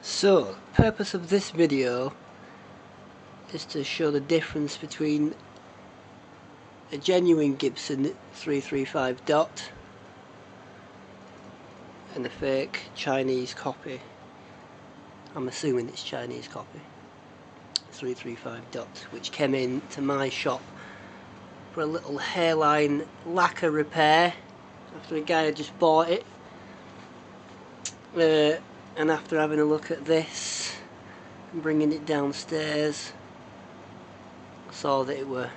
So, the purpose of this video is to show the difference between a genuine Gibson 335 dot and a fake Chinese copy. I'm assuming it's Chinese copy. 335 dot, which came in to my shop for a little hairline lacquer repair after a guy had just bought it. And after having a look at this and bringing it downstairs, I saw that it were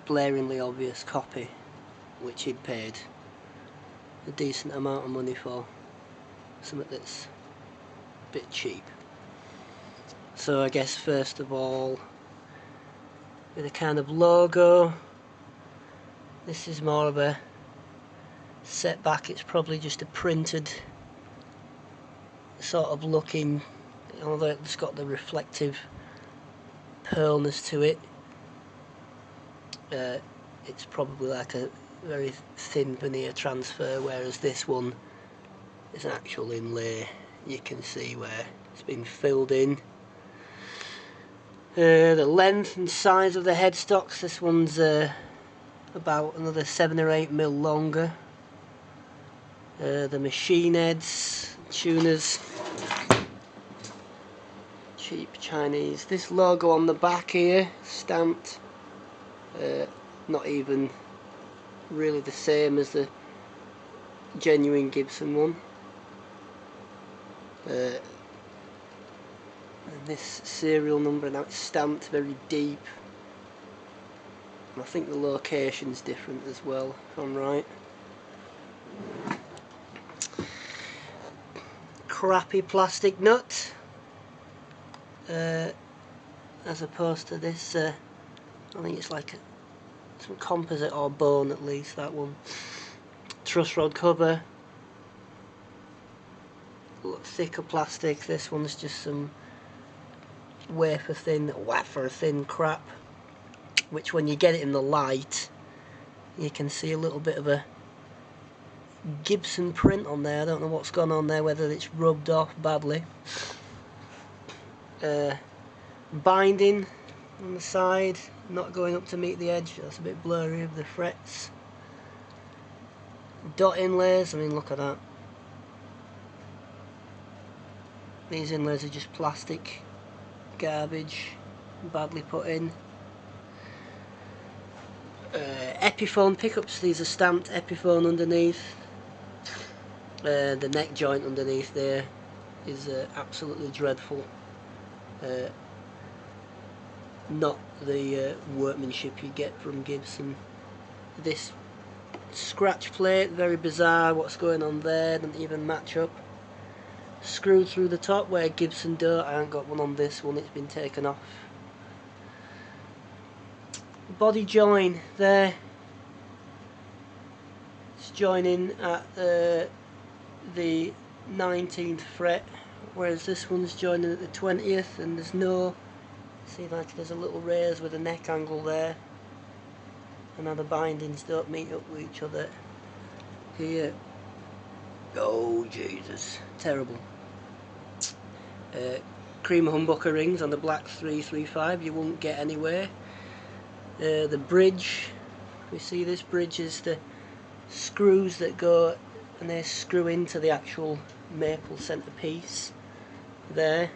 blaringly obvious copy, which he'd paid a decent amount of money for, something that's a bit cheap. So I guess first of all, with a kind of logo, this is more of a setback. It's probably just a printed sort of looking, although it's got the reflective pearlness to it. It's probably like a very thin veneer transfer, whereas this one is an actual inlay. You can see where it's been filled in. The length and size of the headstocks, this one's about another 7 or 8 mil longer. The machine heads, tuners, cheap Chinese. This logo on the back here, stamped, not even really the same as the genuine Gibson one. And this serial number, now it's stamped very deep. And I think the location's different as well, if I'm right. Crappy plastic nut, as opposed to this, I think it's like some composite or bone, at least that one. Truss rod cover, a lot thicker plastic. This one's just some wafer thin crap, which when you get it in the light you can see a little bit of a Gibson print on there. I don't know what's gone on there, whether it's rubbed off badly. Binding on the side, not going up to meet the edge, that's a bit blurry of the frets. Dot inlays, I mean, look at that. These inlays are just plastic garbage, badly put in. Epiphone pickups, these are stamped Epiphone underneath. The neck joint underneath there is absolutely dreadful. Not the workmanship you get from Gibson. This scratch plate, very bizarre. What's going on there? Doesn't even match up. Screwed through the top where Gibson don't. I haven't got one on this one. It's been taken off. Body join there. It's joining at the 19th fret, whereas this one's joining at the 20th, and there's no, see, like there's a little raise with a neck angle there, and now the bindings don't meet up with each other here. Oh Jesus, terrible. Cream humbucker rings on the black 335, you won't get anywhere. The bridge, we see this bridge is the screws that go and they screw into the actual maple centerpiece there,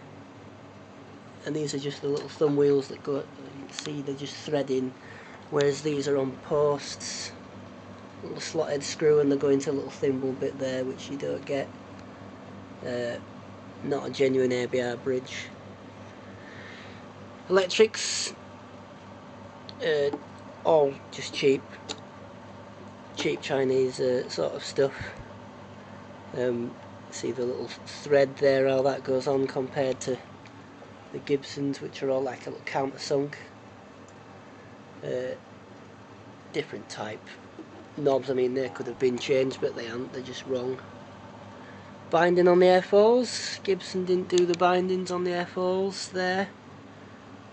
and these are just the little thumb wheels that go, you can see they're just threading, whereas these are on posts, little slotted screw, and they go into a little thimble bit there which you don't get. Not a genuine ABR bridge. Electrics, all just cheap Chinese sort of stuff. See the little thread there, how that goes on compared to the Gibsons, which are all like a little countersunk. Different type knobs, I mean they could have been changed but they aren't, they're just wrong. Binding on the F-holes, Gibson didn't do the bindings on the F-holes there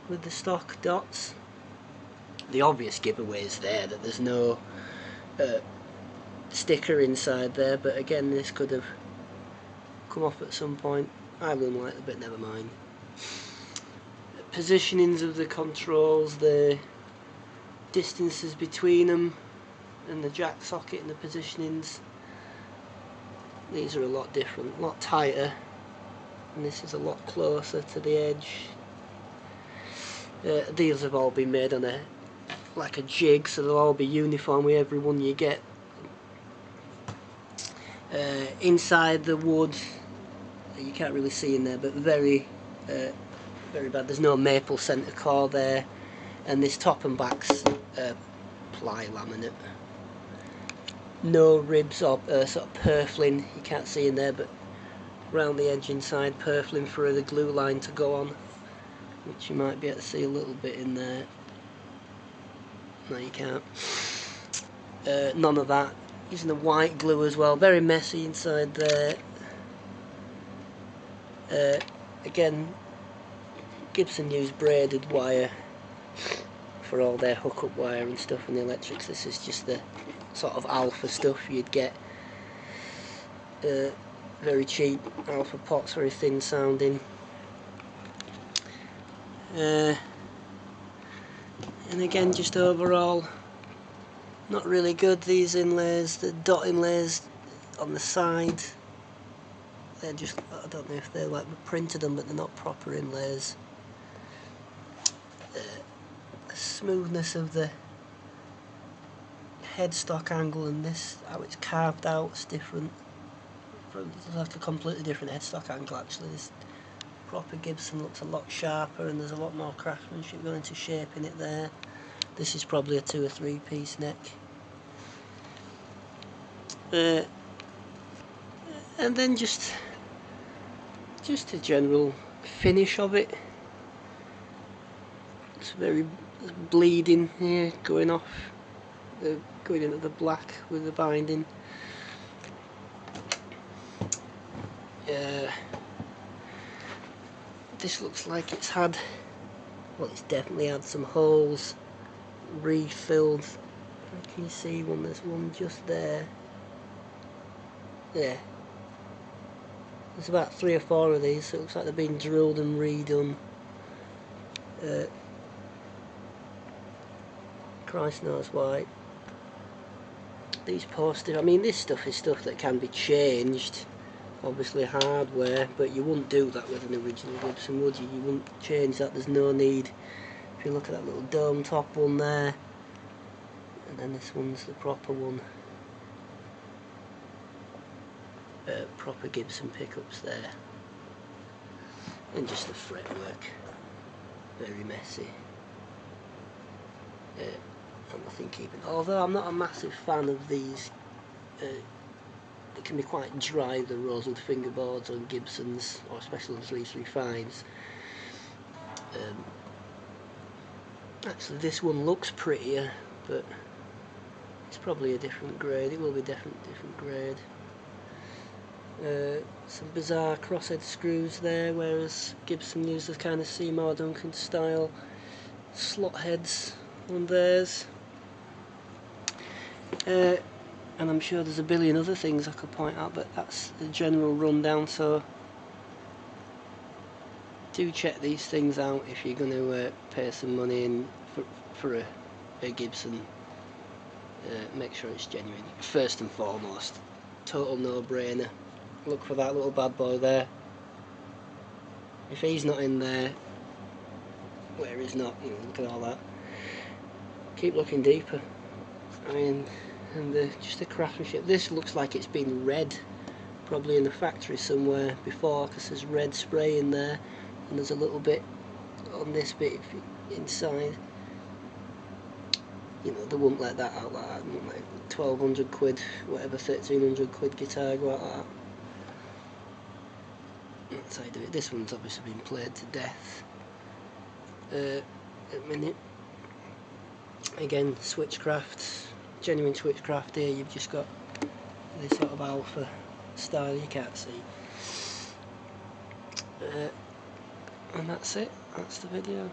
with the stock dots. The obvious giveaway is there that there's no sticker inside there, but again this could have come off at some point. I will like it, but never mind. Positionings of the controls, the distances between them, and the jack socket and the positionings. These are a lot different, a lot tighter, and this is a lot closer to the edge. These have all been made on like a jig, so they'll all be uniform with every one you get. Inside the wood, you can't really see in there, but very bad. There's no maple centre core there, and this top and back's ply laminate. No ribs or sort of purfling, you can't see in there, but round the edge inside purfling for the glue line to go on, which you might be able to see a little bit in there. No, you can't. None of that. Using the white glue as well, very messy inside there. Again, Gibson used braided wire for all their hookup wire and stuff and the electrics. This is just the sort of alpha stuff you'd get. Very cheap alpha pots, very thin sounding. And again, just overall not really good. These inlays, the dot inlays on the side, they're just, I don't know if they're like we printed them, but they're not proper inlays. The smoothness of the headstock angle and this, how it's carved out, is different. It's like a completely different headstock angle actually. This proper Gibson looks a lot sharper and there's a lot more craftsmanship going into shaping it there. This is probably a 2 or 3 piece neck. And then just a general finish of it. It's very bleeding here, going off, going into the black with the binding. This looks like it's had, well, it's definitely had some holes refilled. Can you see one? There's one just there. Yeah. There's about 3 or 4 of these, so it looks like they've been drilled and redone. Christ knows why. These posters, I mean, this stuff is stuff that can be changed. Obviously hardware, but you wouldn't do that with an original Gibson, would you? You wouldn't change that, there's no need. If you look at that little dome top one there, and then this one's the proper one. Proper Gibson pickups there. And just the fretwork. Very messy. And nothing keeping. Although I'm not a massive fan of these, they can be quite dry, the rosewood fingerboards on Gibsons, or especially the 335s. Actually this one looks prettier, but it's probably a different grade. It will be different grade. Some bizarre crosshead screws there, whereas Gibson uses kind of Seymour Duncan style slot heads on theirs. And I'm sure there's a billion other things I could point out, but that's the general rundown. So do check these things out if you're going to pay some money in for a Gibson. Make sure it's genuine, first and foremost. Total no-brainer. Look for that little bad boy there. If he's not in there, where he's not, you know, look at all that. Keep looking deeper. I mean, and just the craftsmanship. This looks like it's been red, probably in the factory somewhere before, because there's red spray in there, and there's a little bit on this bit inside. You know, they wouldn't let that out like that. Like 1200 quid, whatever, 1300 quid guitar go out like that. That's how you do it. This one's obviously been played to death. A minute. Again, switchcraft, genuine switchcraft here. You've just got this sort of alpha style you can't see. And that's it. That's the video.